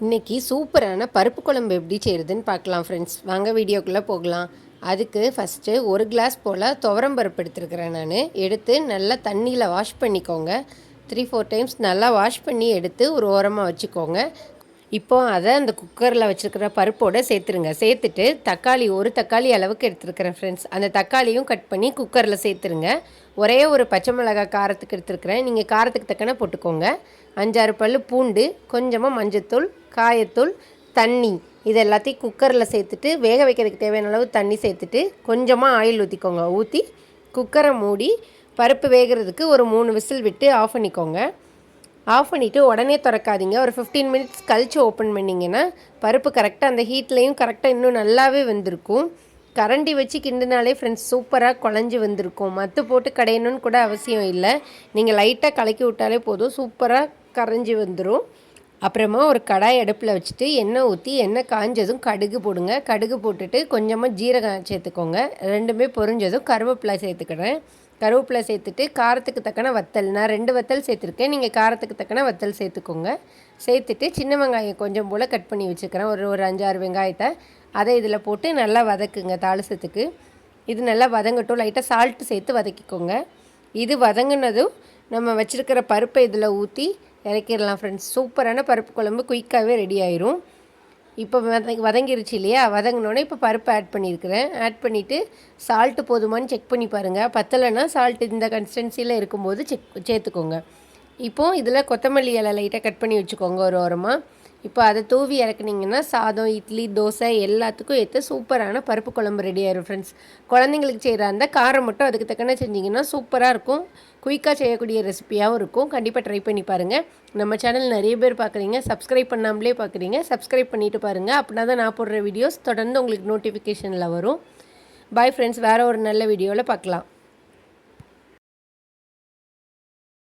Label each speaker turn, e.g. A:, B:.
A: இன்றைக்கி சூப்பரான பருப்பு குழம்பு எப்படி செய்கிறதுன்னு பார்க்கலாம் ஃப்ரெண்ட்ஸ். வாங்க வீடியோக்குள்ளே போகலாம். அதுக்கு ஃபஸ்ட்டு ஒரு கிளாஸ் போல் துவரம் பருப்பு எடுத்துருக்கிறேன். நான் எடுத்து நல்லா தண்ணியில் வாஷ் பண்ணிக்கோங்க. 3-4 டைம்ஸ் நல்லா வாஷ் பண்ணி எடுத்து ஒரு ஓரமாக வச்சுக்கோங்க. இப்போது அதை அந்த குக்கரில் வச்சுருக்கிற பருப்போடு சேர்த்துருங்க. சேர்த்துட்டு ஒரு தக்காளி அளவுக்கு எடுத்துருக்கிறேன் ஃப்ரெண்ட்ஸ். அந்த தக்காளியும் கட் பண்ணி குக்கரில் சேர்த்துருங்க. ஒரே ஒரு பச்சை மிளகாய் காரத்துக்கு எடுத்துருக்கிறேன். நீங்கள் காரத்துக்கு தக்கன போட்டுக்கோங்க. 5-6 பல் பூண்டு, கொஞ்சமாக மஞ்சத்தூள், காயத்தூள், தண்ணி, இது எல்லாத்தையும் குக்கரில் சேர்த்துட்டு வேக வைக்கிறதுக்கு தேவையான அளவு தண்ணி சேர்த்துட்டு கொஞ்சமாக ஆயில் ஊற்றிக்கோங்க. ஊற்றி குக்கரை மூடி பருப்பு வேகிறதுக்கு ஒரு 3 விசில் விட்டு ஆஃப் பண்ணிக்கோங்க. ஆஃப் பண்ணிவிட்டு உடனே திறக்காதீங்க. ஒரு 15 மினிட்ஸ் கழித்து ஓப்பன் பண்ணிங்கன்னா பருப்பு கரெக்டாக அந்த ஹீட்லேயும் கரெக்டாக இன்னும் நல்லாவே வந்திருக்கும். கரண்டி வச்சு கிண்டினாலே ஃப்ரெண்ட்ஸ் சூப்பராக குழஞ்சி வந்திருக்கும். மத்து போட்டு கடையணுன்னு கூட அவசியம் இல்லை. நீங்கள் லைட்டாக கலக்கி விட்டாலே போதும், சூப்பராக கரைஞ்சி வந்துடும். அப்புறமா ஒரு கடாய் அடுப்பில் வச்சுட்டு எண்ணெய் ஊற்றி எண்ணெய் காஞ்சதும் கடுகு போடுங்க. கடுகு போட்டுட்டு கொஞ்சமாக ஜீரகம் சேர்த்துக்கோங்க. ரெண்டுமே பொரிஞ்சதும் கருவேப்பிலை சேர்த்துக்கிறேன். கருவேப்பிலை சேர்த்துட்டு காரத்துக்கு தக்கன வத்தல், நான் 2 வத்தல் சேர்த்துருக்கேன். நீங்கள் காரத்துக்கு தக்கன வத்தல் சேர்த்துக்கோங்க. சேர்த்துட்டு சின்ன வெங்காயம் கொஞ்சம் போல் கட் பண்ணி வச்சுக்கிறேன். ஒரு 5-6 வெங்காயத்தை அதை இதில் போட்டு நல்லா வதக்குங்க. தாளிசத்துக்கு இது நல்லா வதங்கட்டும். லைட்டாக சால்ட்டு சேர்த்து வதக்கிக்கோங்க. இது வதங்கினதும் நம்ம வச்சுருக்கிற பருப்பை இதில் ஊற்றி இறக்கிடலாம் ஃப்ரெண்ட்ஸ். சூப்பரான பருப்பு குழம்பு குயிக்காகவே ரெடி ஆயிரும். இப்போ வதங்கிருச்சு இல்லையா? வதங்கினோடனே இப்போ பருப்பு ஆட் பண்ணியிருக்கிறேன். ஆட் பண்ணிவிட்டு சால்ட்டு போதுமானு செக் பண்ணி பாருங்கள். பத்தலைன்னா சால்ட்டு இந்த கன்சிஸ்டன்சியில் இருக்கும்போது சேர்த்துக்கோங்க. இப்போது இதில் கொத்தமல்லி இலை லைட்டாக கட் பண்ணி வச்சுக்கோங்க ஒரு ஓரமாக. இப்போ அதை தூவி இறக்குனிங்கன்னா சாதம், இட்லி, தோசை எல்லாத்துக்கும் ஏற்ற சூப்பரான பருப்பு குழம்பு ரெடி ஆயிரும் ஃப்ரெண்ட்ஸ். குழந்தைங்களுக்கு செய்கிற அந்த காரம் மட்டும் அதுக்கு தக்கன செஞ்சிங்கன்னா சூப்பராக இருக்கும். குயிக்காக செய்யக்கூடிய ரெசிபியாகவும் இருக்கும். கண்டிப்பாக ட்ரை பண்ணி பாருங்கள். நம்ம சேனல் நிறைய பேர் பார்க்குறீங்க, சப்ஸ்கிரைப் பண்ணாமலே பார்க்குறீங்க. சப்ஸ்கிரைப் பண்ணிவிட்டு பாருங்கள். அப்படின்னா தான் நான் போடுற வீடியோஸ் தொடர்ந்து உங்களுக்கு நோட்டிஃபிகேஷனில் வரும். பாய் ஃப்ரெண்ட்ஸ், வேறு ஒரு நல்ல வீடியோவில் பார்க்கலாம்.